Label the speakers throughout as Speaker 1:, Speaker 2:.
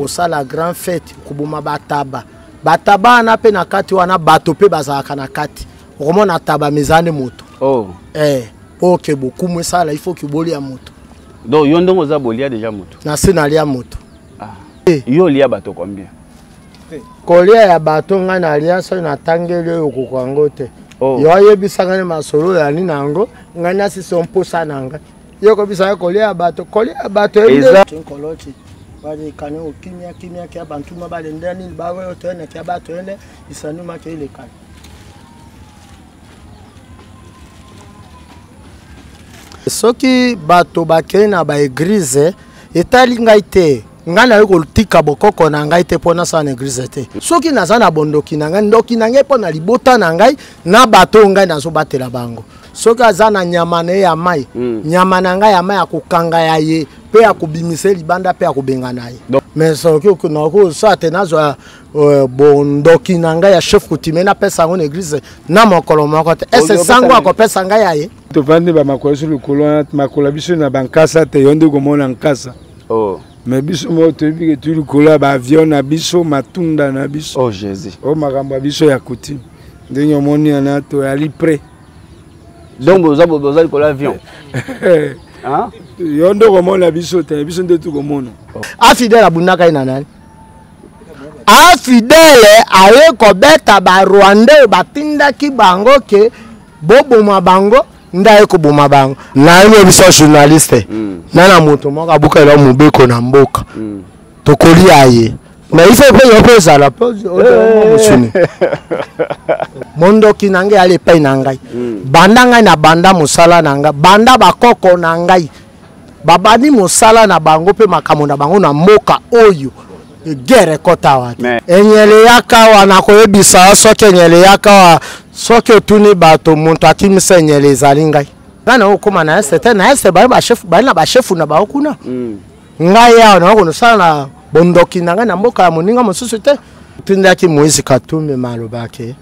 Speaker 1: ça la grande fête kubuma bataba bataba na pe na kati wana bato pe bazaka na kati okomona taba mezane moto ok beaucoup moins ça là il faut que boli ya moto
Speaker 2: donc yo ndongo za bolia déjà moto
Speaker 1: na senalia moto
Speaker 2: yo lia bato combien
Speaker 1: kolia ya bato nga na lia so na tangele okokwango te yo ayebisanga ne masolo ya ni nango nga na si son posa nanga yo ko bisa kolia ya bato eza koloti bali kane okimia kimia kia bantu mabale ndani bawe otene kia bato ene isanuma ke ile kane soki bato bakena ba église etali ngai te ngana yoko tika bokoko na ngai te pona sa na église te soki naza na bondoki na ngai ndoki na ngai pona libota na ngai na bato ngai nazo batela bango soki aza na nyama na ya mai nyama na ngai ya mai akokanga ya ye pe akobimisa libanda pe akobenga na ye mais soki okunako so ate nazo bondoki na ngai ya chef coutumier na pesa ngo na église na mokolo moko te ese sango akopesa ngai ya ye
Speaker 3: to vandi ba makolo sur le colon makolo biso na bankasa te yonde komona nkasa mais biso mo to bi ke tu le colon ba avion na biso matunda na biso
Speaker 2: oh Jésus
Speaker 3: makambo biso ya coutume ndenge omoni na to ali prêt
Speaker 2: donc boza le colon avion
Speaker 3: hein yonde komona biso te biso nde tu komona
Speaker 1: afidèle abunaka ina nani afidèle aye kobeta ba Rwanda batindaki bango ke boboma bango ndaye ko boma bango na yo biso journaliste na moto moko abuka ela mobeko na mboka to kolia ye mais il faut que yo pesa la pause musuni mondo kinange ale pay na ngai banda ngai na banda musala na ngai banda bakoko na ngai babani musala na bango pe makambo na bango na mboka oyo guerre kota watu enyele yakawa na koyebisa soki enyele yakawa soki otuni bato muntu akimisa enyele ezali ngai ngana okoma na este na este bali na bashefu na baokuna ngai yao na okonosala na bondoki na ngai na mboka ya moninga mosusu te tindaki Moïse Katumbi malobake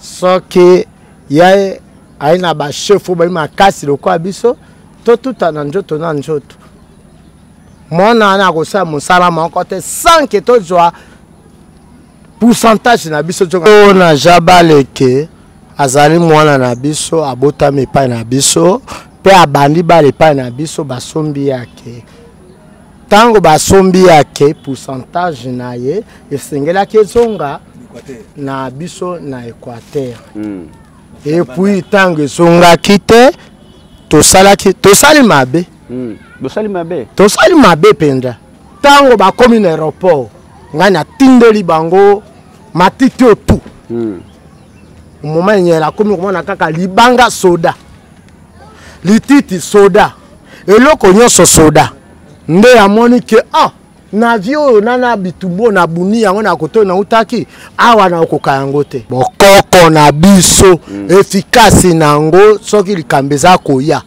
Speaker 1: soki yaye ayi na bashefu bali makasi lokola biso to tuta na njoto na njoto mona na kosa musala moko te sans que to joa pourcentage na biso to na jabaleke azali mwana na biso abotami pa na biso pe abandi bale pa na biso basombi yake tango basombi yake pourcentage na ye esengela kezonga na biso na Équateur et puis tango zonga kite to sali mabe to sali mabe penda tango ba komi na aéroport ngana tindeli bango matiti otu moment nyela komi komona kaka libanga soda lititi soda eloko nyonso soda nde ya moni ke na vio nana bitumbo na buni yango na koto na utaki awa na okoka yango te bokoko na biso efficace nango soki likambeza koya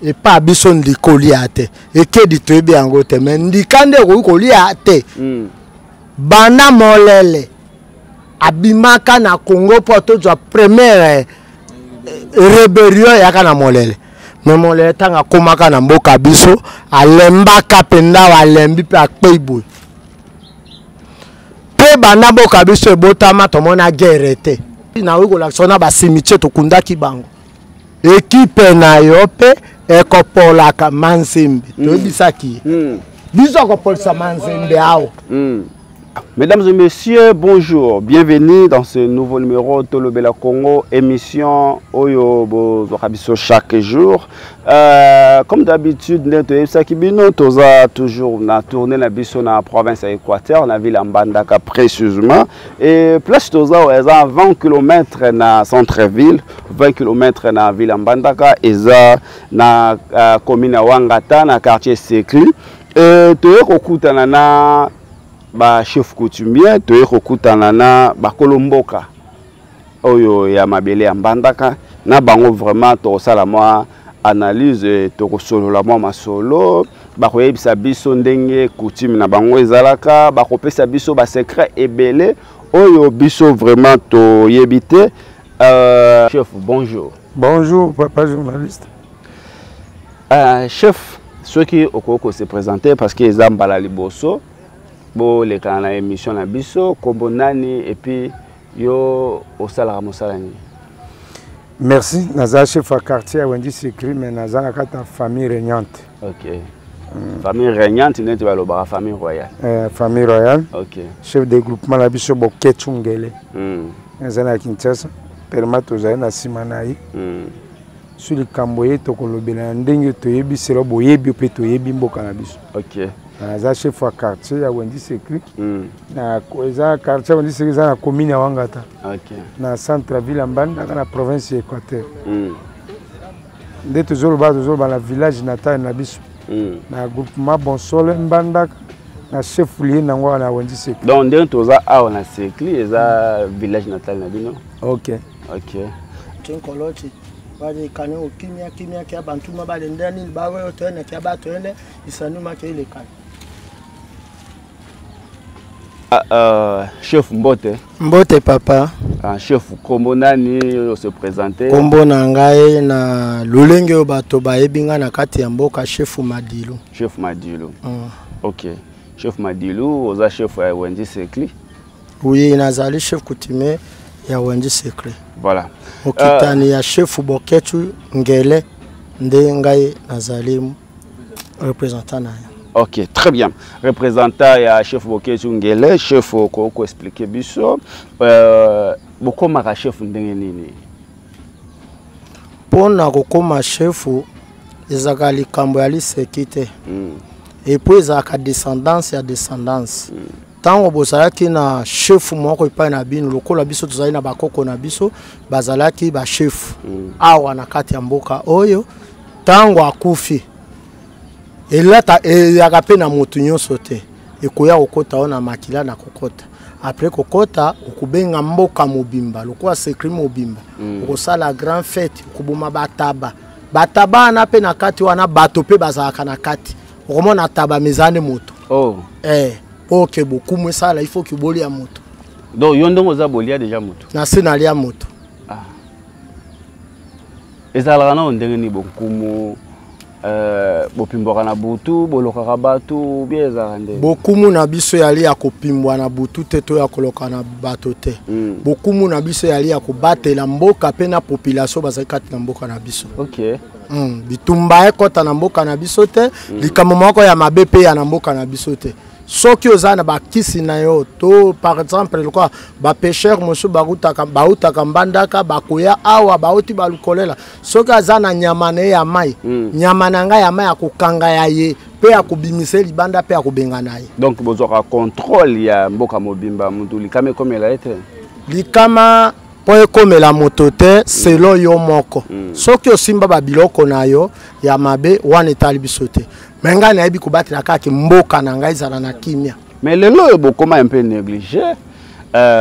Speaker 1: et pas biso ndikolia te ekedi toyebi yango te mais ndikande kolia te bana molele abimaka na Congo po to za première rébellion yaka na molele mais molele tanga komaka na mboka biso alembaka penda walembi pe akpeibu pe bana mboka biso ebotama tomona guerre te na wiko la sona ba cimetière to kundaki bango équipe na yo pe ekopolaka manzembe toyebisaki biso akopolisa manzembe awo.
Speaker 2: Mesdames et messieurs, bonjour, bienvenue dans ce nouveau numéro de Tolobela Congo, émission Oyo Bozorabiso chaque jour. Comme d'habitude, nous avons toujours tourné la biso dans la province Équateur, la ville en Mbandaka précisément. Et place Toza, à 20 km dans centre-ville, 20 km dans la ville en Mbandaka, et dans la commune Wangata, dans le quartier Sécru. Et tout le ba chef coutumier toye kokutana na ba kolomboka oyo ya mabele ya Mbandaka na bango vraiment to sala moi analyse to kosolola moi masolo ba koyebisa biso ndenge coutume na bango ezalaka ba kopesa biso ba secret ebele oyo biso vraiment to yebite. Chef, bonjour.
Speaker 3: Bonjour papa journaliste.
Speaker 2: Chef, ceux qui okoko se présenter parce que ezambala liboso Bon, les canaux émission na biso, Kobonani et puis yo au salaire mosalani.
Speaker 3: Merci. Naza chef à quartier Wendy Sekri, mais naza na kata famille régnante.
Speaker 2: Ok. Famille régnante, n'est pas la famille royale.
Speaker 3: Famille royale.
Speaker 2: Ok.
Speaker 3: Chef de groupement la biso Boketungele. Naza na Kinshasa. Permettre aux na simanayi. Sur le Camboye to kolobela ndenge to yebi selo boyebi pe to yebi mboka na biso.
Speaker 2: Ok.
Speaker 3: Naza chef à quartier ya Wendy Sekri. Na koza quartier Wendy Sekri za na commune ya Wangata.
Speaker 2: Ok.
Speaker 3: Na centre ville Mbanda na province Équateur. Nde toujours ba la village natal na biso. Na groupement Bonsole Mbanda na chef lié na ngwa na Wendy Sekri.
Speaker 2: Donc ndenge toza awa na Sekri eza village natal na bino.
Speaker 3: Ok.
Speaker 2: Ok.
Speaker 1: Tinkolochi bali kane okimia kia bantu mabale ndani bawe otene kia batwende isanuma ke ile kane.
Speaker 2: Chef Mbote.
Speaker 1: Mbote papa.
Speaker 2: Chef kombo nani se présenter.
Speaker 1: Kombo na ngai na lolenge o bato bayebinga na kati ya mboka chef Madilu.
Speaker 2: Chef Madilu. Ok. Chef Madilu oza chef ya Wendy Sekri.
Speaker 1: Oui, nazali chef coutumier ya Wendy Sekri.
Speaker 2: Voilà.
Speaker 1: Okitani ya chef Boketu Ngele nde ngai nazali représentant na.
Speaker 2: Ok, très bien. Représentant ya chef Boketu Ngele, chef ko expliquer biso bokoma ka chef ndenge nini.
Speaker 1: Pona kokoma chef ezaka likambo ya lisekite. Et puis ezaka descendance ya descendance. Tango bozalaki na chef moko epai na bino lokola biso tozali na bakoko na biso bazalaki ba chef awa na kati ya mboka oyo tango akufi elata eyaka pe na motu nyonso te ekoya kokota ona makila na kokota après kokota okubenga mboka mobimba lokola Sekri mobimba okosala grand fête okubuma bataba na pe na kati wana bato pe bazalaka na kati okomona taba mezane moto ok beaucoup moins ça là il faut que bolia moto
Speaker 2: donc yondongo za bolia déjà moto
Speaker 1: na senalia moto
Speaker 2: ezala na ndenge ni bokumu bopimbwa na butu bolokaka batu bieza ndenge
Speaker 1: bokumu na biso yali ya kopimbwa na butu te to ya koloka na bato te bokumu na biso yali ya kobatela mboka pe na population bazakati na mboka na biso.
Speaker 2: Ok.
Speaker 1: Bitumba ekota na mboka na biso te likambo moko ya mabe pe ya na mboka na biso te. Soki ozana bakisi na yo to par exemple quoi ba pêcheur mosu bautaka mbandaka bakoya awa bauti balukolela soki azana nyama na ya mai nyama na ngai ya mai akokanga ya ye pe akobimisa libanda pe akobenga na ye. Donc
Speaker 2: bozwaka contrôle ya mboka mobimba mutu likame komela ete
Speaker 1: likama po ekomela moto te selo yo moko soki osimba babiloko na yo ya mabe wana etali biso te. Menga na yebi kobatela kaka mboka na ngai zala na kimia.
Speaker 2: Mais lelo bokoma un peu négligé.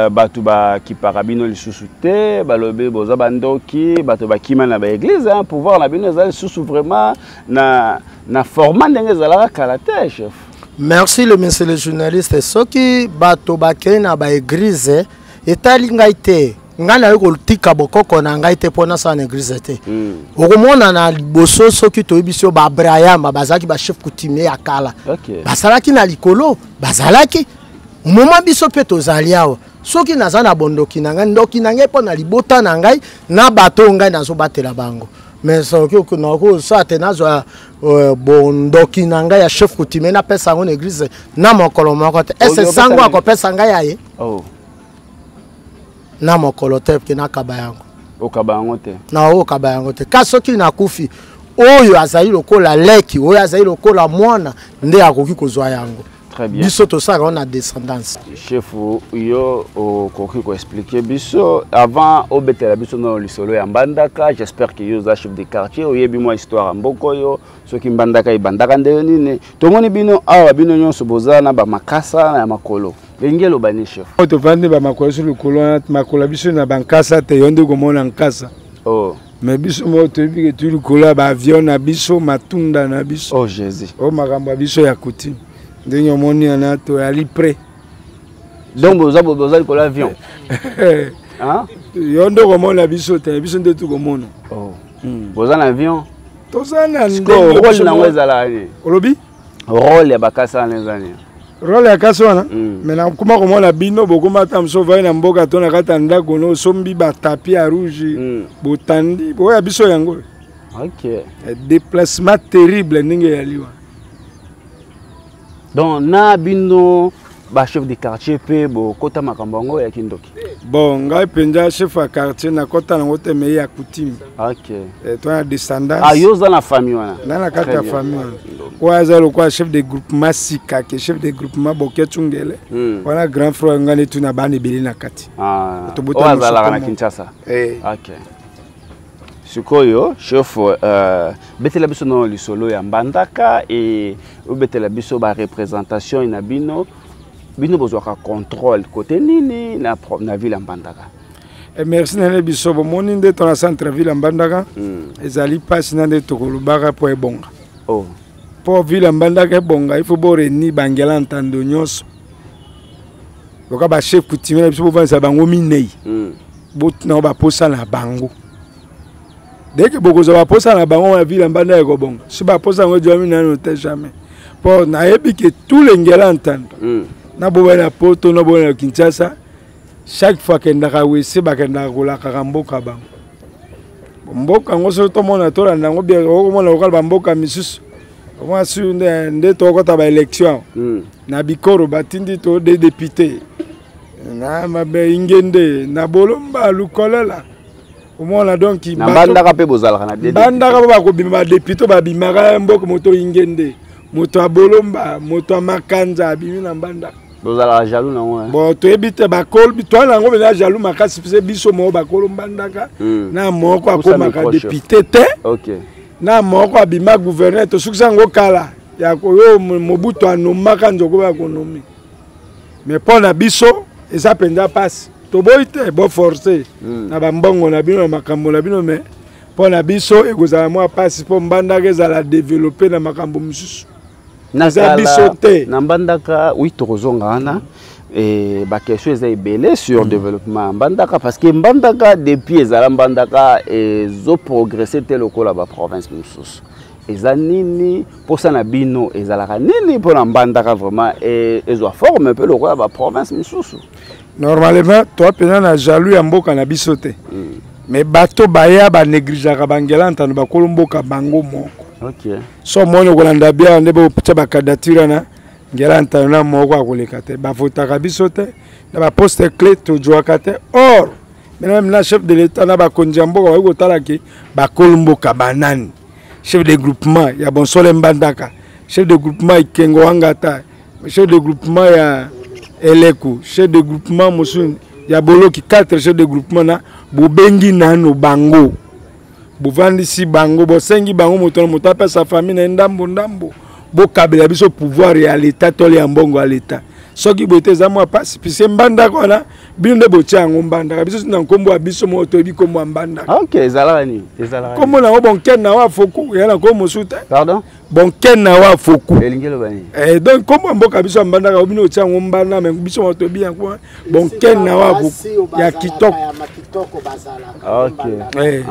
Speaker 2: Batu ba kipaka bino lisusu te, balobe boza bandoki, batu ba kima na ba église hein, pouvoir na bino za lisusu vraiment na format ndenge zala kala te chef.
Speaker 1: Merci le monsieur le journaliste. Soki batu ba kena ba église etali ngai te. Ngana yoko tika bokoko na ngai te pona sa na église te. Okomona na boso soki toyebisio ba Abraham bazaki ba chef coutumier ya kala.
Speaker 2: Okay.
Speaker 1: Basalaki na likolo, bazalaki moma biso pe tozali awa. Soki naza na bondoki na ngai ndoki na ngai pona libota na ngai na bato ngai nazo batela bango. Mais soki okonako sa te nazo bondoki na ngai ya chef coutumier na pesa ngo na église na mokolo moko te. Ese sango akopesa ngai aye.
Speaker 2: Oh.
Speaker 1: Na mokolo te ke na kabayango
Speaker 2: okabango te
Speaker 1: na okabayango te kasoki na kufi oyo azali lokola leki oyo azali lokola mwana nde akoki kozwa yango.
Speaker 2: Très bien.
Speaker 1: Biso to ça on a descendance.
Speaker 2: Chef yo okoki ko expliquer biso avant obetela biso no lisolo ya mbandaka j'espère que yo za chef de quartier oyebi moi histoire mboko yo soki mbandaka ibandaka ndenge nini tomoni bino awa bino nyonso bozana ba makasa na makolo Lengelo bani chef.
Speaker 3: To vande ba makolo sur le colon makolo biso na bankasa te yonde komona nkasa.
Speaker 2: Oh.
Speaker 3: Mais biso mo to bi ke tu le colon ba avion na biso matunda na biso.
Speaker 2: Oh Jésus.
Speaker 3: Oh makambo biso ya kuti. Ndenge moni na to ali prêt.
Speaker 2: Donc boza ko l'avion. Hein?
Speaker 3: Yonde komona biso te biso nde tu komona.
Speaker 2: Oh. Boza na avion.
Speaker 3: To sana
Speaker 2: ndenge rôle na weza la ni.
Speaker 3: Olobi?
Speaker 2: Rôle ya bakasa na zani.
Speaker 3: rôle ya kasi wana mais na kuma komona bino bokoma tamso vai na mboka to na kata ndako no sombi ba tapis à rouge botandi boya biso yango.
Speaker 2: OK.
Speaker 3: Déplacement terrible ninge ya liwa.
Speaker 2: Donc na bino ba chef de quartier pe bo kota makambango ya kindoki.
Speaker 3: Bon, ngai penja chef de quartier na kota na ngote me ya coutume.
Speaker 2: OK.
Speaker 3: Et toi descendance.
Speaker 2: Ah yo za na famille wana.
Speaker 3: Na kata famille. Kwa za lo kwa chef de groupement Sika ke chef de groupement Boketungele. Wana grand frère ngani tuna bani bili na kati.
Speaker 2: Ah. Wa za la na Kinshasa. OK. Sikoyo chef betela biso no lisolo ya Mbandaka et betela biso ba représentation ina bino besoin de contrôle côté nini na ville en Mbandaka.
Speaker 3: Merci na biso bo moni nde to na centre ville en Mbandaka. Ezali passe na de tokolubaka po ebonga.
Speaker 2: Oh.
Speaker 3: Pour ville en Mbandaka ebonga, il faut bo reni bangela entando nyos. Loka ba chef coutumier biso bo vanza bango minei. Bot na ba posa na bango. Dès que beaucoup de posa na bango na ville en Mbandaka ko bonga. Si ba posa ngo jomi na no te jamais. Pour na yebi que tous les ngela entando. Na boba na poto na boba na Kinshasa chaque fois que ndaka wese bakenda kola karamboka bango mboka ngoso to mona to landa ngo bien ko mona lokal ba mboka misusu moi sur nde to ko ta ba élection na bikoro batindi to des députés na mabe ingende na bolomba lukolela omona donc
Speaker 2: na Mbandaka pe bozala na
Speaker 3: député Mbandaka ba ko bima député ba bimaka mboka moto ingende moto abolomba moto amakanza bimi na Mbandaka.
Speaker 2: Vous allez jaloux non?
Speaker 3: Bon, tu habites Bakol, toi là on est jaloux makasi c'est biso mo Bakol Mbandaka na moko akomaka député te.
Speaker 2: OK.
Speaker 3: Na moko abima gouverneur to sukisa ngo kala ya ko yo Mobutu anomaka nzoko ba konomi. Mais pour na biso eza penza passe. To boite bo forcer na bambongo na bino makambo na bino mais pour na biso ekozala mo passe pour Mbandaka ezala développer na makambo mususu.
Speaker 2: Na Mbandaka oui tozonga wana et ba question est belé sur développement Mbandaka parce que Mbandaka depuis ezala Mbandaka ezo progresser tel lokola ba province mususu ezanini pour ça na bino ezala nini pour Mbandaka vraiment et ezo forme un peu lokola ba province mususu.
Speaker 3: Normalement toi pena na jaloux ya mboka na bisote mais bato baya ba négligeaka bangela ntano ba kolomboka bango moko.
Speaker 2: OK.
Speaker 3: So mono kolanda bia ndebo putsa ba candidature na ngela ntano na moko akoleka te ba votaka biso te na ba poste clé to joaka te or même la chef de l'état na ba konjambo ko kotala ki ba kolomboka banani chef de groupement ya Bonsole Mbandaka chef de groupement Ikengo Wangata chef de groupement ya Eleku chef de groupement Mosun ya Boloki 4 chef de groupement na bobengi nano bango buvandi si bango bosengi bango moto pa sa famille na ndambo bo kabela biso pouvoir ya l'état to le mbongo à l'état soki bote za moi passe puis Mbandaka na bino nde botia ngo Mbandaka biso na nkombo biso mo to bi kombo Mbandaka.
Speaker 2: OK ezala ni
Speaker 3: comme na bon ken na wa foku ya na ko mosuta
Speaker 2: pardon
Speaker 3: bon ken na wa foku
Speaker 2: elingelo bani
Speaker 3: donc comme mboka biso Mbandaka bino tia ngo Mbandaka mais biso mo to bi yango bon ken na wa foku ya kitoko
Speaker 2: bazala. OK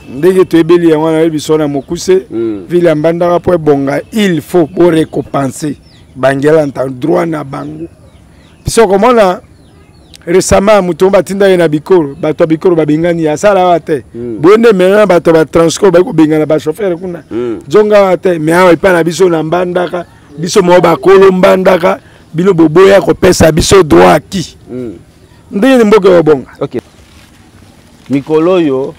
Speaker 3: ndenge to ebeli yango na biso na mokuse ville ya Mbandaka po bonga il faut pour récompenser bangela nta droit na bango biso komona récemment muto batinda na bikoro bato bikoro babingani ya sala wate bonde mena bato ba transport ba ko bingana ba chauffeur kuna jonga wate mais awa ipa na biso na Mbandaka biso mo ba kolo Mbandaka bino boboya ko pesa biso droit ki ndenge mboka obonga.
Speaker 2: OK mikolo yo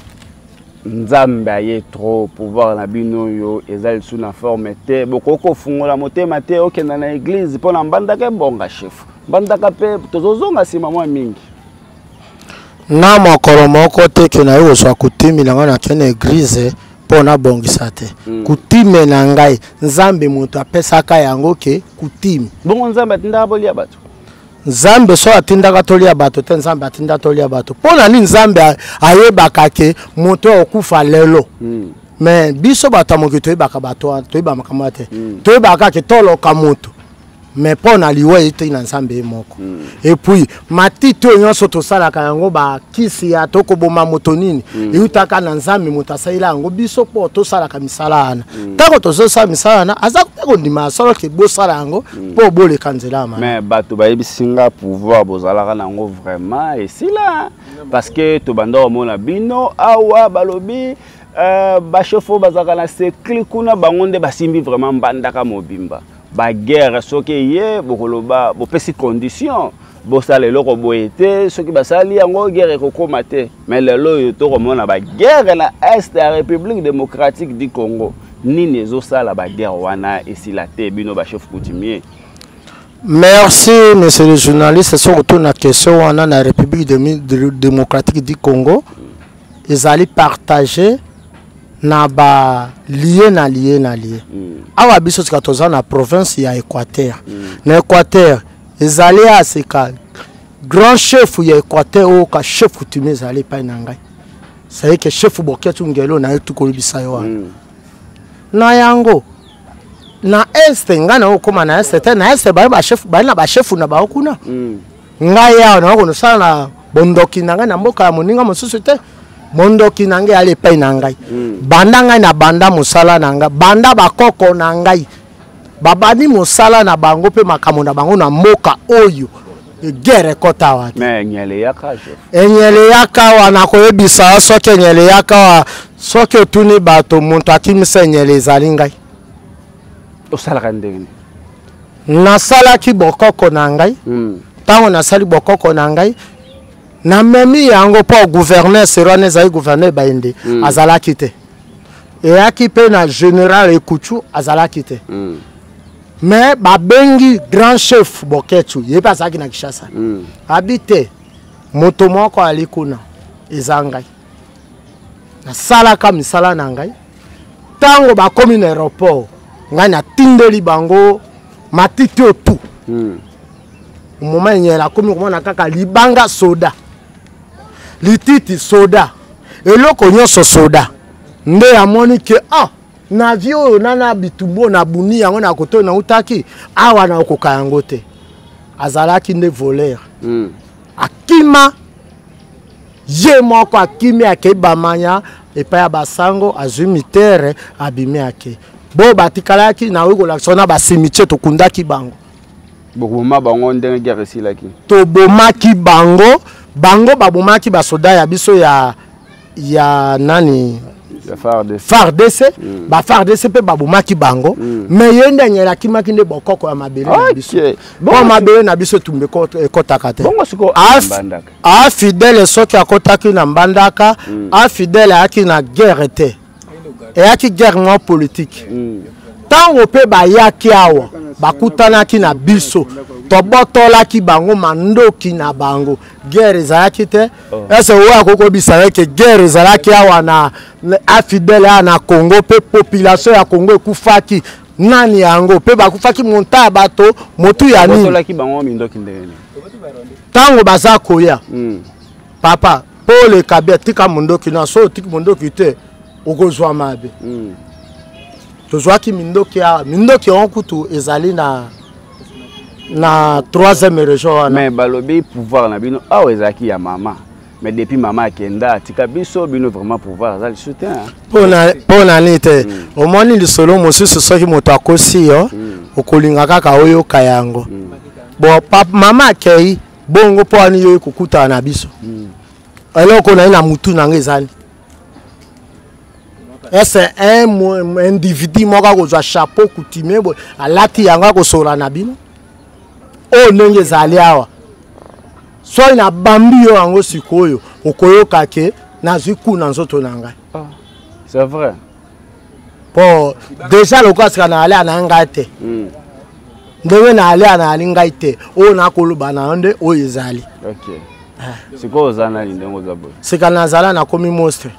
Speaker 2: nzambe aye trop pouvoir na bino yo ezali sous na forme te bokoko fungola motema te okenda na église pona Mbandaka bonga chef Mbandaka pe tozozonga sima mwa mingi
Speaker 1: na mokolo moko te ke na yo so kutimi na ngana kene église pona bongisa te kutime na ngai nzambe moto apesaka yango ke kutimi
Speaker 2: bongo nzambe atinda bolia bato
Speaker 1: nzambe so atindaka tolia bato te nzambe atinda tolia bato pona ni nzambe ayebaka ke moto okufa lelo mais biso bato moki toyebaka bato toyeba makambo te toyebaka ke toloka moto mais pour na liwa ete na nzambe moko. Et puis matito nyonso to sala ka yango ba kisi ya toko boma motonini yutaka na nzambe mutasaila yango biso po to sala ka misala na tako to so sala misala na aza ko ndima sala ke bo sala yango po bole kanzela ma
Speaker 2: mais bato ba yebisinga pouvoir bozala na yango vraiment et si là parce que to bando mona bino awa balobi ba chefo bazaka na sekli kuna bangonde basimbi vraiment mbandaka mobimba ba guerre soki ye bokoloba bopesi condition bosala eloko boyete soki basali yango guerre ekokoma te mais lelo oyo tokomona ba guerre na est ya République démocratique du Congo nini ezosala ba guerre wana esila te bino ba chef coutumier.
Speaker 1: Merci monsieur le journaliste. Surtout na question wana na République démocratique du Congo ils allaient partager na ba lié na lié awa biso tikatoza na province ya Équateur na Équateur ezali aseka grand chef ya Équateur o ka chef coutumier ezali pa na ngai c'est que chef boketu ngelo na tukolibisa yo na yango na est ngana okoma na est na est ba chef ba na ba chef na ba okuna ngai ya na ko sala na bondoki na ngai na mboka ya moninga mosusu te mondoki nange ale pay na ngai banda ngai na banda musala na ngai banda bakoko na ngai babani musala na bango pe makambo na bango na mboka oyo guerre kota watu
Speaker 2: mais nyele yaka chef
Speaker 1: enyele yaka wana ko ebisa soke nyele yaka soke otuni bato muntu akimisa nyele ezali ngai
Speaker 2: osala kandenge
Speaker 1: na sala ki bokoko na ngai tango na sali bokoko na ngai na memi yango po gouverneur serone zai gouverneur bainde azala kite et akipe na général Ekuchu azala kite mais babengi grand chef Boketu yepa saki na Kishasa habite moto moko alikuna ezangai na sala ka misala na ngai tango ba komi na aéroport ngai na tindeli bango matiti otu moment nyela komi komona kaka libanga soda lititi soda eloko nyonso soda nde amoni ke na vio nana bitumbo na buni yango na koto na utaki awa na okoka yango te azalaki nde voleur akima ye moko akimi akeba manya epa ya basango azumitaire abimi ake bo batikalaki na wiko sona basimitie tokundaki bango
Speaker 2: bokuma bango ndenge guerre silaki
Speaker 1: to bomaki bango babomaki basoda ya biso ya nani FARDC ba FARDC pe babomaki bango mais yende nyela kimaki nde bokoko ya mabele na biso bon mabele na biso tumbe kotaka te
Speaker 2: bongo siko mbandaka
Speaker 1: fidèle soki akotaki na mbandaka fidèle aki na guerre te et aki guerre mo politique tango pe bayaki awa bakutanaki na biso tobotolaki bango mandoki na bango guerre ezalaki te ese oyo akoko bisala ke guerre ezalaki awa na afidèle na Congo pe population ya Congo ekufaki nani yango pe bakufaki monta bato motu ya nini
Speaker 2: botolaki bango mindoki ndeni
Speaker 1: tango baza koya papa Paul Kabia tika mondoki na so tika mondoki te okozwa mabe tozwaki mindoki onkutu ezali na troisième région wana
Speaker 2: mais balobi pouvoir na bino awa ezaki ya mama mais depuis mama akenda tika biso bino vraiment pouvoir azali soutien
Speaker 1: pona nite omoni lisolo mosusu soki moto akosi yo okolinga kaka oyo kayango bon mama akei bongo po ani yo kokuta na biso eloko na mutu nanga ezali est un individu moko kozwa chapeau coutumier alati yango kosola na bino o ndenge ezali awa so na bambi yo yango sikoyo okoyoka ke nazwi kuna nzoto na ngai
Speaker 2: c'est vrai
Speaker 1: po déjà lokasika na ale na ngai te ndenge na ale na ali ngai te o na koloba na nde o ezali
Speaker 2: ok siko ozana ndenge ozabo
Speaker 1: sika nazala na komi monstre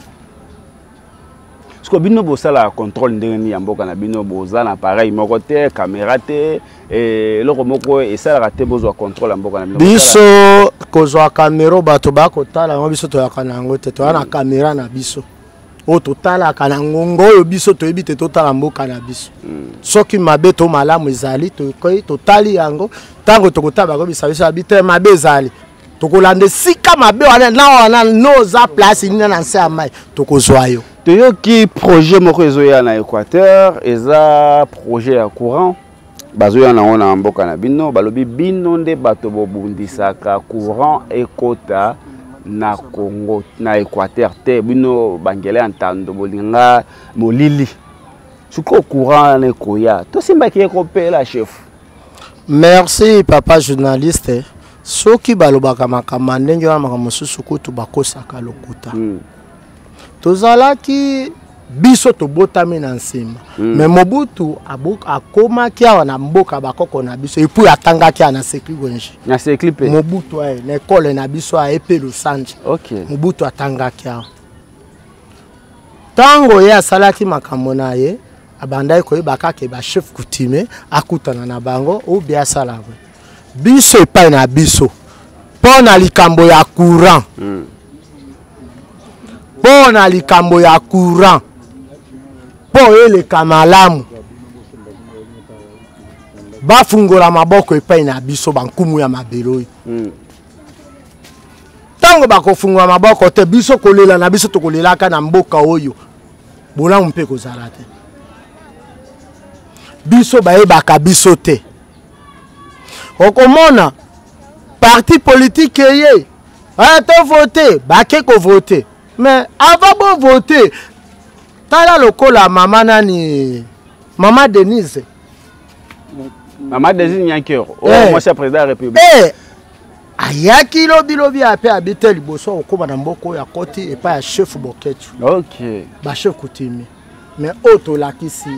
Speaker 2: Parce que bino bosala contrôle ndenge ya mboka na bino bozana appareil moko te caméra te et loko moko esala te bozwa contrôle ya mboka na bino
Speaker 1: biso kozwa caméra bato bakotala ngo biso to yakana ngo te to na caméra na biso o totala kana ngongo oyo biso toyebi te totala mboka na biso soki mabe to malamu ezali totali yango tango tokotaba ko biso biso mabe ezali tokolande sika mabe wana noza place nina na nse ya mai tokozwa yo
Speaker 2: toyoki projet moko ezoya na Équateur eza projet ya courant bazoya nango na mboka na bino balobi bino nde bato bobundisaka courant ekota na Congo na Équateur te bino bangele antando bolinga molili suko courant na koya to simba ki ekopela chef.
Speaker 1: Merci papa journaliste soki balobaka makama ndenge wana makama mosusu kutu bakosaka lokuta tozalaki biso tobotami na nsima mais Mobutu akomaki awa na mboka bakoko na biso epuis atangaki na sekli gwenji
Speaker 2: na sekli pe
Speaker 1: Mobutu na ekole na biso a epe Lusanje Mobutu atangaki awa tango ye asalaki makambo na ye abandai koyeba ke ba chef coutumier akutana na bango ou bien asala biso epai na biso pona likambo ya courant pona likambo ya courant po eleka malamu bafungola maboko epai na biso bankumu ya mabelo tango bakofungola maboko te biso kolela na biso tokolelaka na mboka oyo bolamu mpe kozala te biso bayebaka biso te okomona parti politique ye to voter bake ko voter mais avant bo voter tala lokola mama nani mama Denise
Speaker 2: Nyankero moi c'est président de la République
Speaker 1: ayaki lobi ape habiter liboso okoma na mboko ya koti et pas chef Boketu ba chef coutumier mais auto lakisi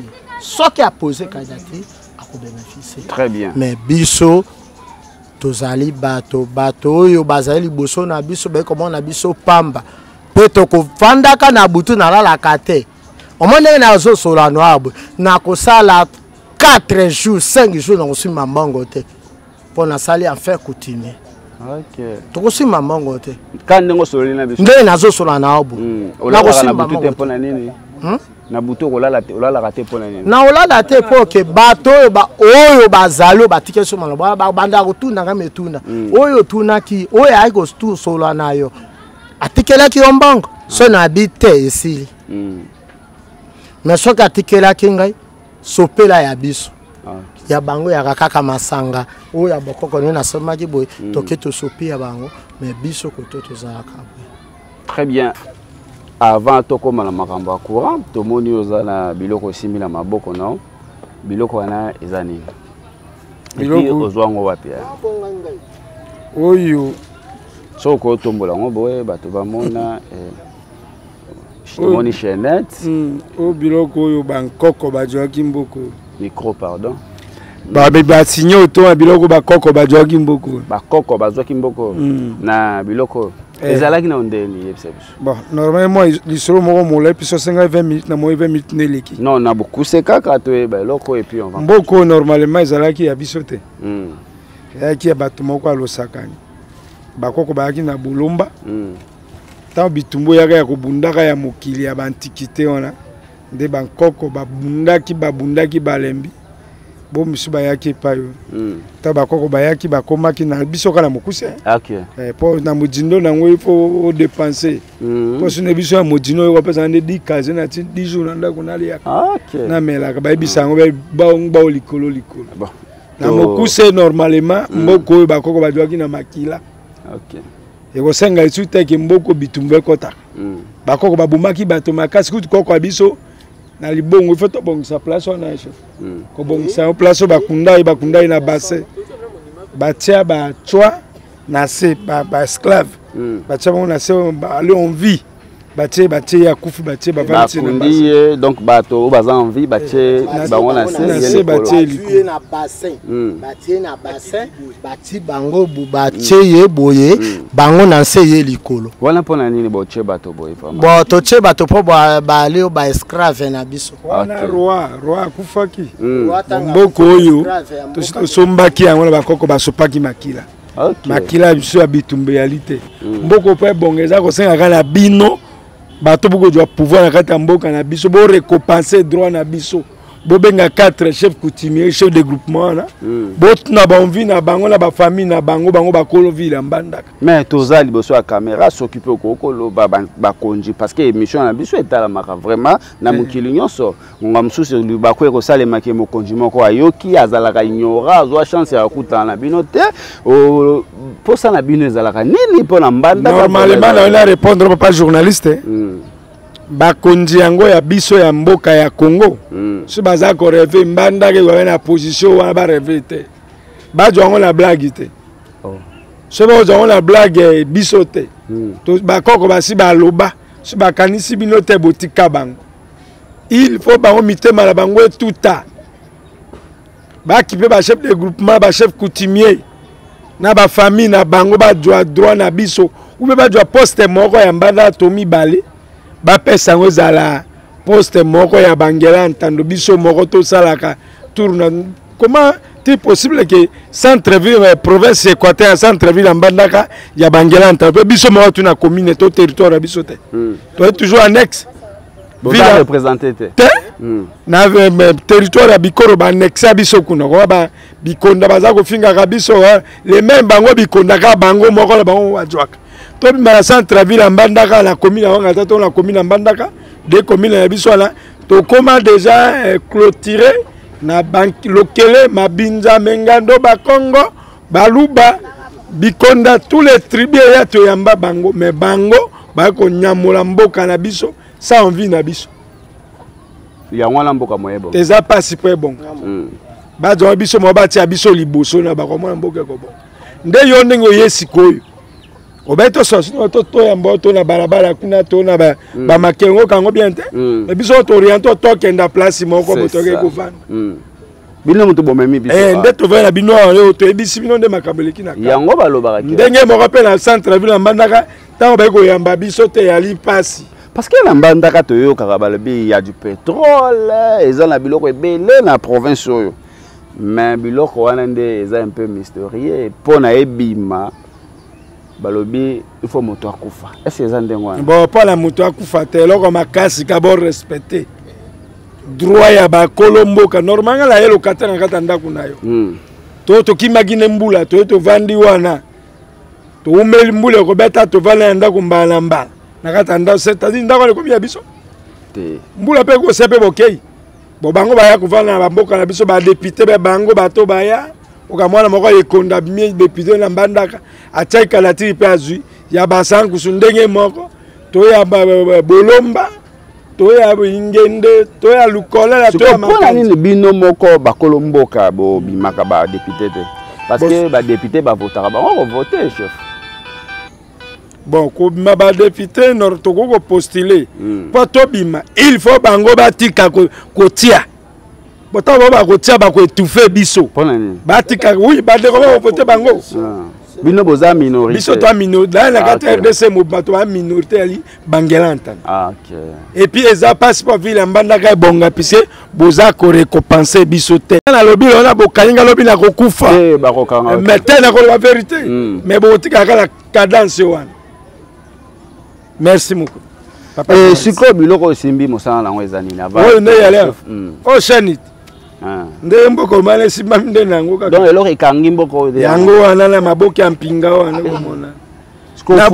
Speaker 1: soki a posé candidature ako bénéficier
Speaker 2: très bien
Speaker 1: mais biso tozali bato oyo bazali liboso na biso be comment na biso pamba pe tokofandaka na butu na lalaka te omone na zo sola noabo na kosala 4 jours 5 jours na kosima mbango te pona sali en faire coutumier tokosima mbango te
Speaker 2: kande ngo solo na biso
Speaker 1: nde na zo sola noabo
Speaker 2: na kosima mbango te pona nini na buto olala te pona nini
Speaker 1: na olala te po ke bato oyo bazalo batike so mala banda kotuna nga metuna oyo tunaki oyo ayiko stu solo nayo atikelaki ombango so na bite esili mais soki atikelaki ngai sopela ya biso ya bango ya kaka masanga oyo ya bokoko ne na somaki boy toketo sopi ya bango mais biso koto tozalaka
Speaker 2: très bien. Avant tokoma na makambo ya courant tomoni oza na biloko simbi na maboko na biloko wana eza nini biloko ozwango wapi
Speaker 3: oyo
Speaker 2: soko tombola ngo boye bato bamona tomoni chaînette
Speaker 3: o biloko oyo bankoko bajwaki mboko
Speaker 2: micro pardon
Speaker 3: ba sinyo to biloko bakoko bajwaki mboko
Speaker 2: na biloko ezalaki na ondeni yebsebiso
Speaker 3: bon normalement lisolo moko mola episo 20 minutes na mo 20 minutes neleki
Speaker 2: non na bokuse kaka to eba eloko et puis on va
Speaker 3: mboko normalement ezalaki ya biso te yaki ya bato moko alosakani bakoko bayaki na bulumba tant bitumbo yaka ya kobundaka ya mokili ya bantikité wana nde bankoko babundaki balembi bo misu bayaki payo ta bakoko bayaki bakomaki na biso kala mokuse po na mojindo nango ifo dépenser po sune biso ya mojindo yo pesa nde 10 kaze na 10 jours na ndako nalia na melaka bayibisa ngo ba likolo na mokuse normalement mboko bakoko badwaki na makila eko senga isuta ke mboko bitumbe kota bakoko babumaki bato makasi kutu koko abiso na libongo il faut to bongisa place on a chef ko bongisa place bakundai na bassin batia ba chwa na se ba esclave batia na se ba aller en vie batie ya kufu batie ba vanti
Speaker 2: na bassin donc bato baza en vie batie ba on na se
Speaker 1: batie na bassin batie na bassin bati bango bu batie ye boye bango na se ye likolo
Speaker 2: wala pona nini botie bato boye vraiment
Speaker 1: bo to tie bato po ba aller ba esclave na biso
Speaker 3: wana roi kufaki mboko oyo to sombaki yango na bakoko basopaki makila makila biso ya bitumbe yalité mboko pe bongeza ko senga kana bino bato boko jwa pouvoir na kati ya mboka na biso bo récompenser droit na biso bo benga 4 chefs coutumiers chefs de groupement na bo na ba envie na bango na ba famille na bango ba kolo ville mbandaka
Speaker 2: mais toza liboso ya caméra s'occuper kokolo ba konji parce que émission na biso etala maka vraiment na mukili nyonso ngam mususu ba ko ko salema ke mokonji moko ayoki azalaka ignora azwa chance ya kutana na bino te o posa na bino ezalaka nini pona mbandaka
Speaker 3: normalement na répondre pas journaliste bakonzi yango ya biso ya mboka ya Congo so baza ko rêver mbandaka ko na position wana ba rêver te ba jongo na blague te so ba jongo na blague biso te to ba koko basi ba loba so ba kanisi bino te botika bango il faut bango mitema na bango tuta ba kipe ba chef de groupement ba chef coutumier na ba famille na bango ba droit na biso ou ba poste moko ya mbanda to mibale ba pesa ngo zala poste moko ya bangela ntando biso moko to salaka tourna comment c'est possible que centre ville province Équateur centre ville mbandaka ya bangela ntando biso moko tuna commune to territoire biso te to toujours annexe
Speaker 2: ville représenté te
Speaker 3: na territoire ya bikoro ba annexe biso kuna ko ba bikonda baza ko finga ka biso les mêmes bango bikonda ka bango moko la bango wajwaka to bima centre ville mbandaka la commune wanga tato la commune mbandaka des communes ya biso là to koma déjà clôturé na banque lokele mabinza mengando ba Congo baluba bikonda tous les tribus ya to yamba bango mais bango ba ko nyamola mboka na biso ça envie na biso
Speaker 2: ya ngwana mboka moyebo
Speaker 3: teza pasi po bon ba jo biso mo ba ti biso liboso na ba ko mona mboka ko bon nde yo ndenge yesikoyo obeto soso to ya mboto na barabara kuna to na ba makengo kango bien te mais biso to oriento to kenda place moko botoke ko vana
Speaker 2: bino mutu bomemi biso
Speaker 3: nde to vana bino yo to ebisi bino nde makabeleki na
Speaker 2: yango balobaka
Speaker 3: ndenge moko pe na centre ville mbandaka tango ba ko yamba biso te ya lipasi
Speaker 2: parce que na mbandaka to yo kaka balobi ya du pétrole eza na biloko ebele na province oyo mais biloko wana nde eza un peu mystérieux pona ebima balobi il faut moto akufa est-ce que ça ndengwa
Speaker 3: bon pas la moto akufa te loko makasi ka bo respecter droit ya ba kolomboka normalement la yelo katana kata ndaku nayo to kimagine mbula to vandi wana to umeli mbula ko beta to vana ndaku mbala mbala na kata ndaku c'est-à-dire ndaku ko bia biso
Speaker 2: te
Speaker 3: mbula pe ko sepe bokei bo bango ba ya kuvana ba mboka na biso ba député ba bango bato ba ya okamwana moko ekonda bimie député na mbandaka achaika la tri pe azui ya basanku sundenge moko to ya bolomba to ya ingende to ya lukola to ya
Speaker 2: makani ni bino moko bakolo mboka bo bimaka ba député te parce que ba député ba votera ba on voter chef
Speaker 3: bon ko bima ba député nor to ko postuler po to bima il faut bango batika ko tia bota ba ko tia ba ko étouffer biso
Speaker 2: pona ni
Speaker 3: batika oui ba de ko voter bango
Speaker 2: bino boza minorité
Speaker 3: biso to minorité na kata RDC mo bato ba minorité ali bangelanta
Speaker 2: OK
Speaker 3: et puis eza passeport ville mbandaka bonga pise boza ko récompenser biso te na lobi on a bokalinga lobi na ko kufa
Speaker 2: ba ko kanga
Speaker 3: mais te na ko la vérité mais botika kala cadence wana merci beaucoup
Speaker 2: papa et siko biloko simbi mosana lango ezani na ba
Speaker 3: o ne yale o chanit nde mboko mane simba mde nango kaka
Speaker 2: donc eloko ekangi mboko
Speaker 3: yango wana na maboki ya mpinga wana komona na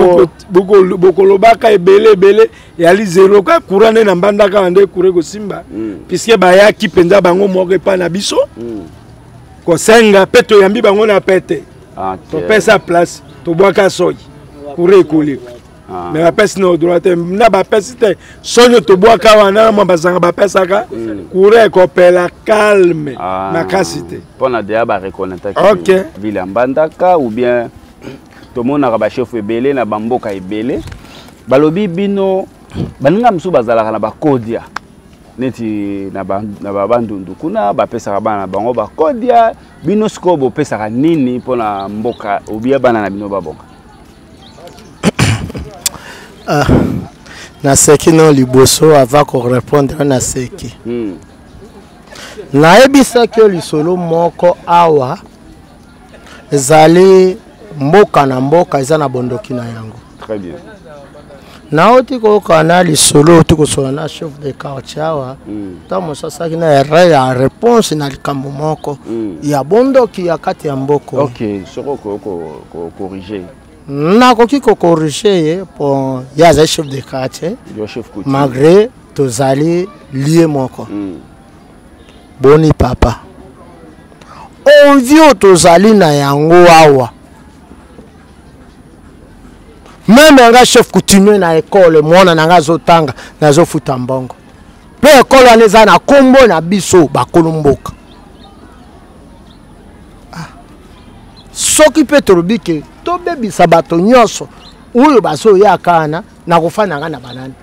Speaker 3: boko lobaka ebele yali zero ka kurane na mbandaka nde kure ko simba puisque bayaki penza bango moko pa na biso ko senga peto yambi bango na pete to pesa place to boaka soyi kure kule mais la peste no droite na ba peste sonyo to boaka wana mo bazanga ba pesaka kure ko pela calme makasite
Speaker 2: pona de ba reconnaître
Speaker 3: que
Speaker 2: ville mbandaka ou bien to mona ba chef ebele na bamboka ebele balobi bino baninga msu bazalaka na bakodia neti na bandundu kuna ba pesaka bana bango bakodia bino skobo pesaka nini pona mboka ou bien bana na bino babonga
Speaker 1: na seki non liboso avant ko répondre na seki na ebisa que lisolo moko awa ezali mboka na mboka eza na bondoki na yango
Speaker 2: très bien
Speaker 1: nauti kokana lisolo tukosola na chef de quartier awa tamo sasa kina ya réponse na likambo moko ya bondoki ya kati ya mboko.
Speaker 2: OK, soko ko corriger.
Speaker 1: Na koki ko corriger pour ya za chef de quartier.
Speaker 2: Yo chef coutume.
Speaker 1: Malgré tozali lié moko. Boni papa. Onvio tozali na yango awa. Même un chef coutumier na école, mwana nanga zotanga na zofuta mbongo. Pe école aneza na kombo na biso bakolomboka. Soki pe torobike to bebi sabato nyoso uyo baso ya kana na kofana nga na banani.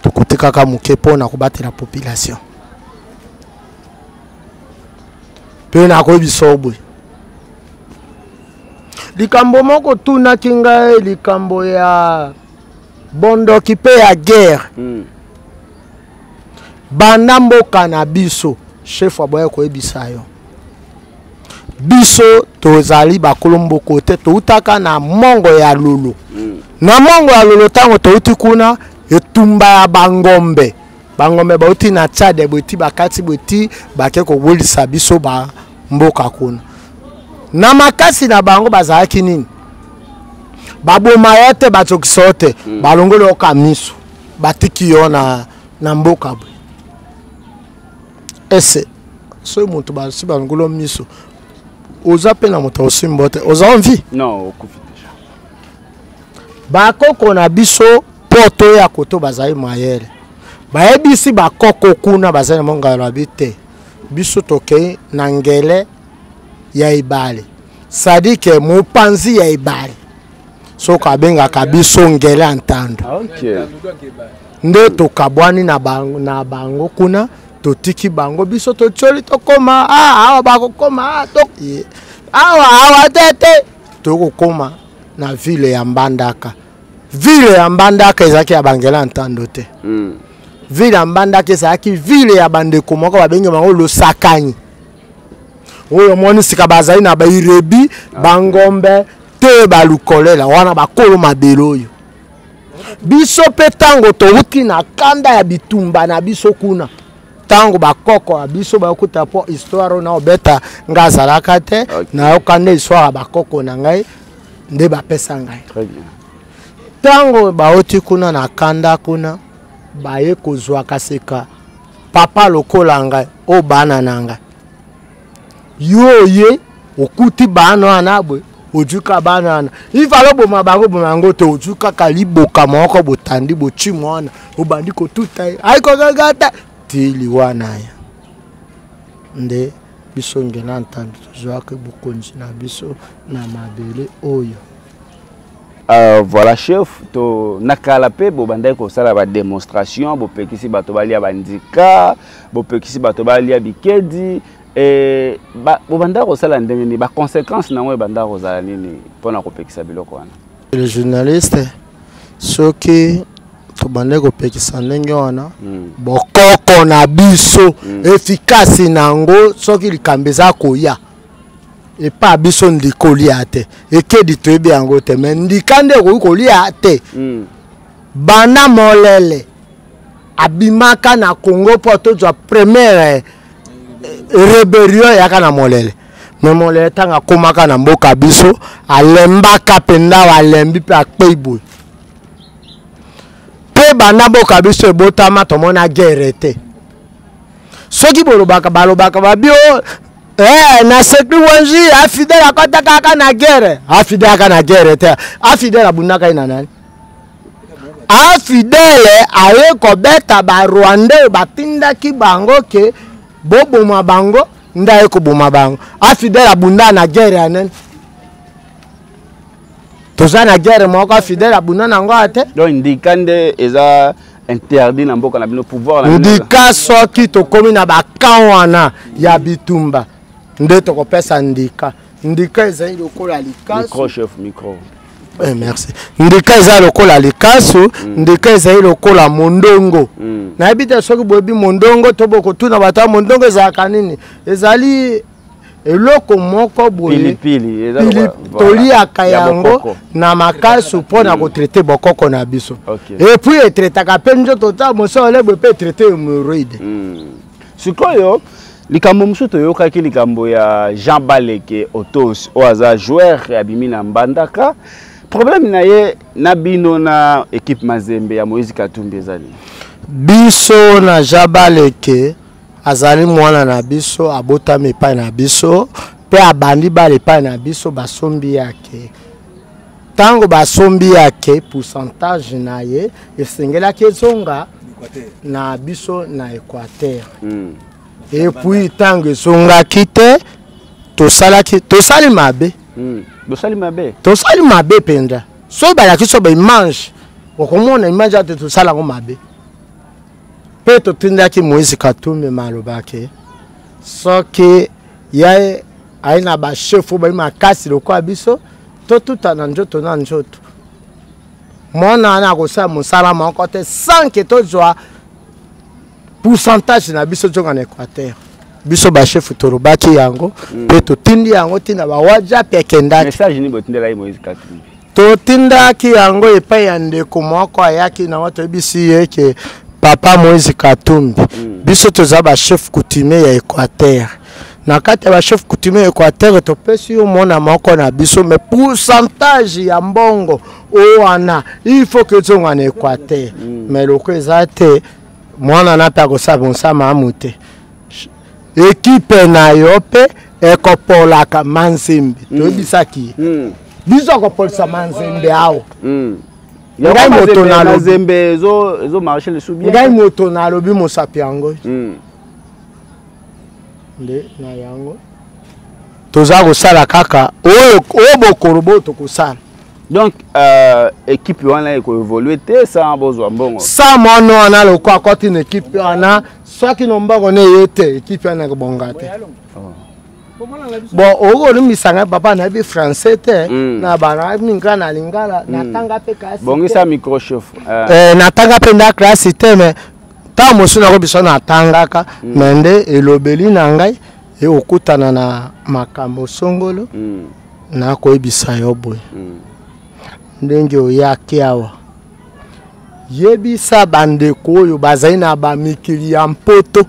Speaker 1: Tokotika ka mukepo na kobatela population. Pe na ko bisobwe. Likambo moko tuna kinga likambo ya bondoki pe ya guerre. Banda mboka na biso chef aboye ko ebisa yo. Biso tozali bakolombo kote to utaka na mongo ya lulu. Na mongo ya lulu tango to uti kuna etumba ya bangombe. Bangombe ba uti na Tchad boti bakati boti bakeko wolisa biso ba mboka kuna. Na makasi na bango bazalaki nini baboma yote batokisote balongolo kamiso batiki yo na mboka bwe ese so mutu basi balongolo miso oza pe na moto osimbote oza envie
Speaker 2: non okufi déjà
Speaker 1: bakoko na biso poto ya koto bazali mayele bayebisi bakoko kuna bazali mongalo bite biso toke na ngele ya ibale sadike mupanzi ya ibale so kabenga kabiso ngele antando.
Speaker 2: OK.
Speaker 1: Nde to kabwani na bango kuna totiki bango biso to choli to koma awa bako koma to awa tete to koma na ville ya Mbandaka. Ville ya Mbandaka ezaki ya bangela antando te. Ville ya Mbandaka ezaki ville ya bandeko moko babenge bango lo sakanyi. Oyo moni sika bazali na bairebi bangombe te balukolela wana bakolo mabelo oyo biso pe tango touti na kanda ya bitumba na biso kuna tango bakoko ya biso bakuta po histoire na obeta ngazalaka te na yokande histoire bakoko na ngai nde bapesa ngai.
Speaker 2: Très bien.
Speaker 1: Tango baoti kuna na kanda kuna baye kozwa kaseka papa lokola ngai o bana na ngai yoye okuti bana anabwe ojuka bana ana ifalo boma bango bomango to ojuka kaliboka moko botandi bochi mwana obandi ko tuta ai ko gata tili wana ya nde biso ngena ntando tozwa ke bokonzi na biso na mabele oyo.
Speaker 2: Voilà chef to nakala pe bo bandai ko sala ba démonstration bo pekisi bato balia bandika bo pekisi bato balia bikedi bo bandai ko sala ndenge ni ba conséquences na ngwe bandai ko sala nini pona ko pekisa biloko wana.
Speaker 1: Le journaliste soki to bandai ko pekisa ndenge wana bokoko na biso efficace nango soki likambeza koya et pas biso ndiko liate ekedi toyebi yango te mais ndikande ko liate bana molele abimaka na Congo poto za première rébellion yaka na molele mais molele tanga komaka na mboka biso alembaka penda walembi pe akpeibu pe bana mboka biso ebotama tomona guerre te soki balobaka babio na sekri wanji afidèle akota kaka na guerre afidèle aka na guerre te afidèle abunaka ina nani afidèle aye ko beta ba Rwanda batindaki bango ke boboma bango ndaye ko boma bango afidèle abunda na guerre anen toza na guerre moko afidèle abunda nango ate
Speaker 2: donc ndikande eza interdit na mboka na bino pouvoir na
Speaker 1: ndika soki tokomi na bakawana ya bitumba nde tokopesa ndika ndika ezali lokola likasu
Speaker 2: micro chef micro
Speaker 1: merci ndika ezali lokola likasu ndika ezali lokola mondongo nayebi te soki boyebi mondongo to bokotuna bato ya mondongo ezalaka nini ezali eloko moko boye
Speaker 2: pili
Speaker 1: toliaka yango na makasi mpona kotraite bokoko na biso et puis etretaka mpe nzoto ta mosolo mpe traite hémorroïde
Speaker 2: sikoyo likambo mosusu toyokaki likambo ya Jean Baleke Otos oyo aza joueur abimi na Mbandaka problème na ye na bino na équipe Mazembe ya Moïse Katumbi ezali
Speaker 1: biso na Jean Baleke azali mwana na biso abotami epai na biso pe abandi bale epai na biso basombi yake tango basombi yake pourcentage na ye esengelaki ezonga na biso na Équateur et puis tango ezongaki te tosali mabe tosali mabe penza so balaki so baimage okomona image ate tosalango mabe pe totindaki Moïse Katumbi malobake soki yaye aina ba chef ba makasi lokwa biso totuta na njoto na njoto mona na kosa musala moko te sans que tozwa pourcentage na biso jonga na Équateur biso ba chef torobaki yango pe totindi yango tina ba waja pekenda
Speaker 2: message ni botindela Moïse Katumbi
Speaker 1: totindaki yango epai ya ndeko moko ayaki na wato bisi yeke papa Moïse Katumbi biso toza ba chef coutumier ya Équateur na kati ba chef coutumier ya Équateur topesi yo mona moko na biso mais pourcentage ya mbongo o wana il faut que zonga na Équateur mais loko ezate mwana na pa ko sabonsa mamute équipe na yo pe ekopolaka Mazembe tobisaki biso ko polsa Mazembe awo ngai moto na
Speaker 2: Mazembe zo marcher le soubier
Speaker 1: ngai moto na lobi mosapi yango nde na yango toza kosala kaka oyo bokorobo tokosala
Speaker 2: donc équipe wana eko évoluer te sans bozwa mbongo
Speaker 1: sa mono wana loko akoti na équipe wana soki no mbongo ne yete équipe wana kobonga te bon oko misanga papa na bi français te na bana minga na lingala natanga pe kasi
Speaker 2: bongisa micro chef
Speaker 1: natanga pe nda classe te mais ta mosu na ko biso natanga ka mende elobeli na ngai e okutana na makambo songolo na ko ebisa yo boy ndenge oyaki awa yebisa bandeko oyo bazali na bamikili ya mpoto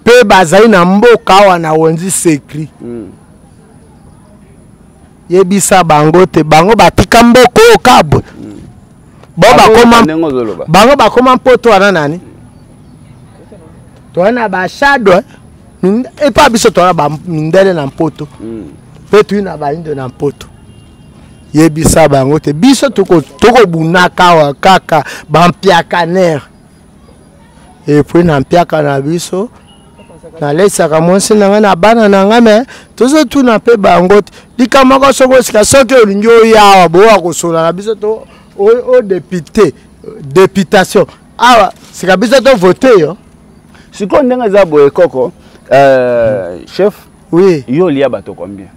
Speaker 1: pe bazali na mboka awa na wenzi sekri yebisa bango te bango batika mboka oyo kabwe bango bakoma mpoto wana nani toana bashadwe epa biso toana bamindele na mpoto pe tuina baindo na mpoto yebisa bango te biso toko bunaka wa kaka bampiaka ner et puis na mpiaka na biso na lesaka monsi nanga na bana nanga me tozo tuna pe bango te likamoko soko sika soki olingi oyawa bowa kosola na biso to o député députation awa sika biso to voter yo
Speaker 2: siko ndenge za boye koko chef
Speaker 1: oui
Speaker 2: yo lia bato combien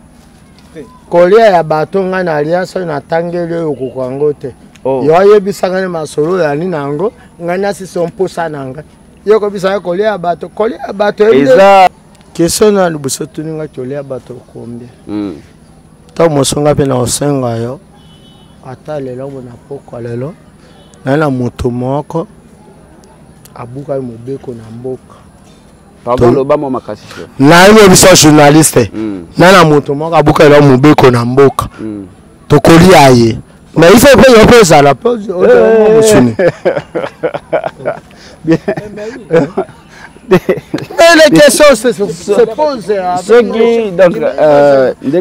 Speaker 1: kolia ya bato nga na lia so na tangeli oyo kokwango te yo yebisanga ne masolo ya ni nango nga nasi so mposa nanga yo ko bisa kolia ya bato eza question na lubuso tuninga kolia bato combien ta mosonga pe na osenga yo ata lelo bona poko lelo na moto moko abuka mobeko na mboka
Speaker 2: pardon Obama makasi
Speaker 1: na yo biso journaliste na moto moko abuka lelo mobeko na mboka tokoli aye mais il faut que yo pose la pose musuni bien mais les questions se posent donc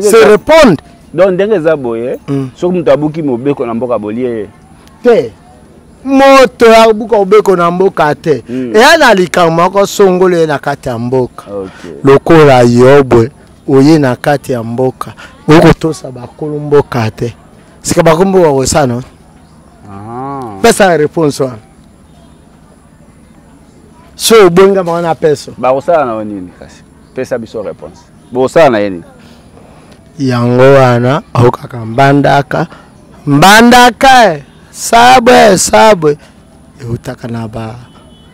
Speaker 1: se répondent
Speaker 2: donc ndenge za boye soki mutu abuki mobeko na mboka bolie
Speaker 1: te moto abuka mobeko na mboka te eya na likambo moko songolo na kati ya mboka lokola yobwe oye na kati ya mboka okotosa bakolo mboka te sika bakomboka kosana pesa réponse wana so obonga mwana peso
Speaker 2: bakosala na nini kasi pesa biso réponse bosala na yeni
Speaker 1: yango wana okaka mbandaka sabwe eutaka na ba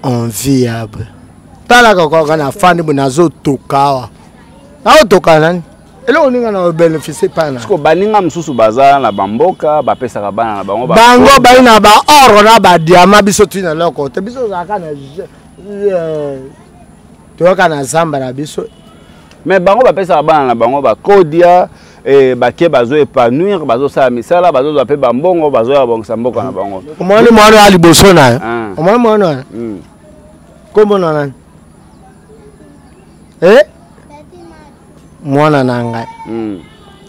Speaker 1: envie yabe tala kaka na fani bonazo tokawa Naotoka nani? Elo ninga na bénéficier pas na.
Speaker 2: Parce que baninga msusu baza na bamboka bapesa ka bana na bango
Speaker 1: bango baina ba oro na ba diamant biso tina loko te biso zaka na toka na zamba na biso.
Speaker 2: Mais bango bapesa ka bana na bango ba kodia bake bazo épanouir bazo sa misala bazo za pe bambongo bazo ya bongisa mboka na bango.
Speaker 1: Omoni mwana ali boso na. Omoni mwana. Kombo na nani? Mwana na ngai.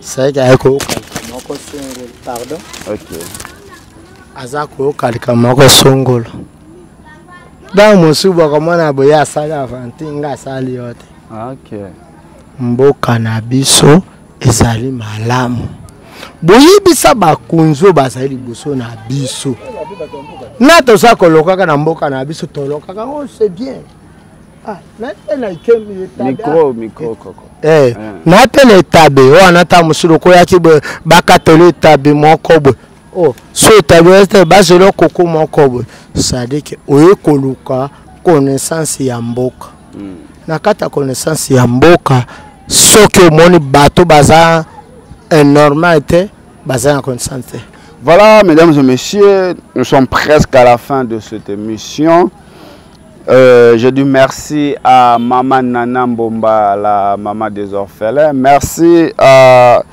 Speaker 1: C'est que ayeko moko songolo pardon.
Speaker 2: OK.
Speaker 1: Azako kalika moko songolo. Dans mosuba kama na boya sala avantinga sali yote.
Speaker 2: OK.
Speaker 1: Mboka na biso ezali malamu. Boyibisa bakunzo bazali boso na biso. Na to sa kolokaka na mboka na biso tolokaka ngo c'est bien. Ah, na tena ikemi
Speaker 2: micro koko.
Speaker 1: Na tena tabe wana ta musulu ko yaki bakatele tabe moko bo. Oh, so tabe este bazelo koko moko bo. C'est-à-dire oye koluka connaissance ya mboka. Na kata connaissance ya mboka soki omoni bato baza normalité baza en connaissance.
Speaker 2: Voilà, mesdames et messieurs, nous sommes presque à la fin de cette émission. Je dis merci à Maman Nana Mbomba, la maman des orphelins. Merci à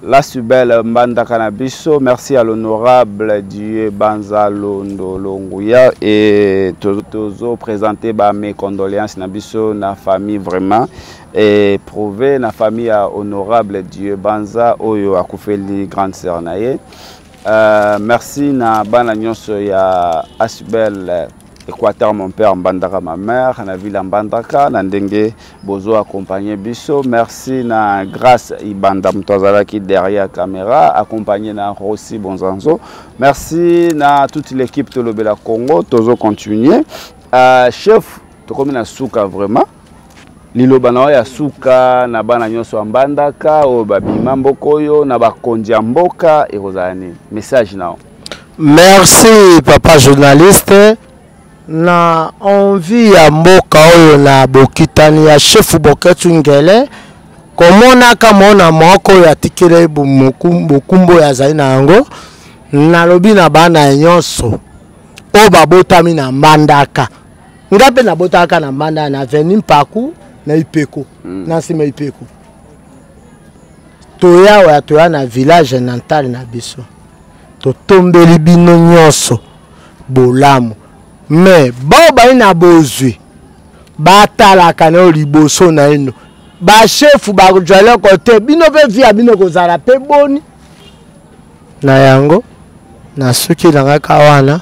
Speaker 2: la Subel Mbanda Kanabiso. Merci à l'honorable Dieu Banza Londo Longuya. Et toujours présenter mes condoléances Nabiso, na famille vraiment. Et prouver na famille à honorable Dieu Banza Oyo Akoufeli Grande Sœur Naye. Merci na bana nyonso ya Asubel Équateur mon père Mbandaka ma mère na ville Mbandaka na ndenge bozo accompagner biso. Merci na grâce Ibanda Mtozala qui derrière caméra accompagné na Rossi Bonzanzo. Merci na toute l'équipe de Tolobela Congo tozo continuer. Chef to comme na souka vraiment liloba na ya suka na bana nyonso Mbandaka o babima mbokoyo na bakonzi ya mboka ekozani message nao.
Speaker 1: Merci papa journaliste. Na envie ya mboka oyo na bokitani ya chef Boketu Ngele komona kama na moko ya tikele bukumbo ya zai na yango na lobi na bana nyonso o babotami na Mbandaka ngape na botaka na Mbandaka na Avenue Mpaku na Ipeko na sima Ipeko toya na village natal na biso to tombeli bino nyonso bolamu. Mais bon ba ina bozwi batalaka na liboso na ino ba chef ba kujala kote bino pe via bino kozala pe boni na yango na suki langa kawana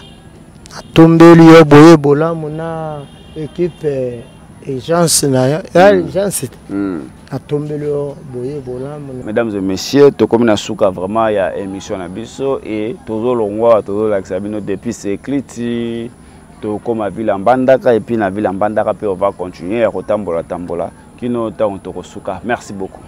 Speaker 1: atombeli yo boye bolamu na équipe agence na agence atombeli yo boye bolamu.
Speaker 2: Mesdames et messieurs, to comme na suka vraiment ya émission na biso et tozo longwa tozo lakisa bino depuis c'est cliti comme à ville Mbandaka et puis na ville Mbandaka on va continuer à tambola kino ta on to kosuka. Merci beaucoup.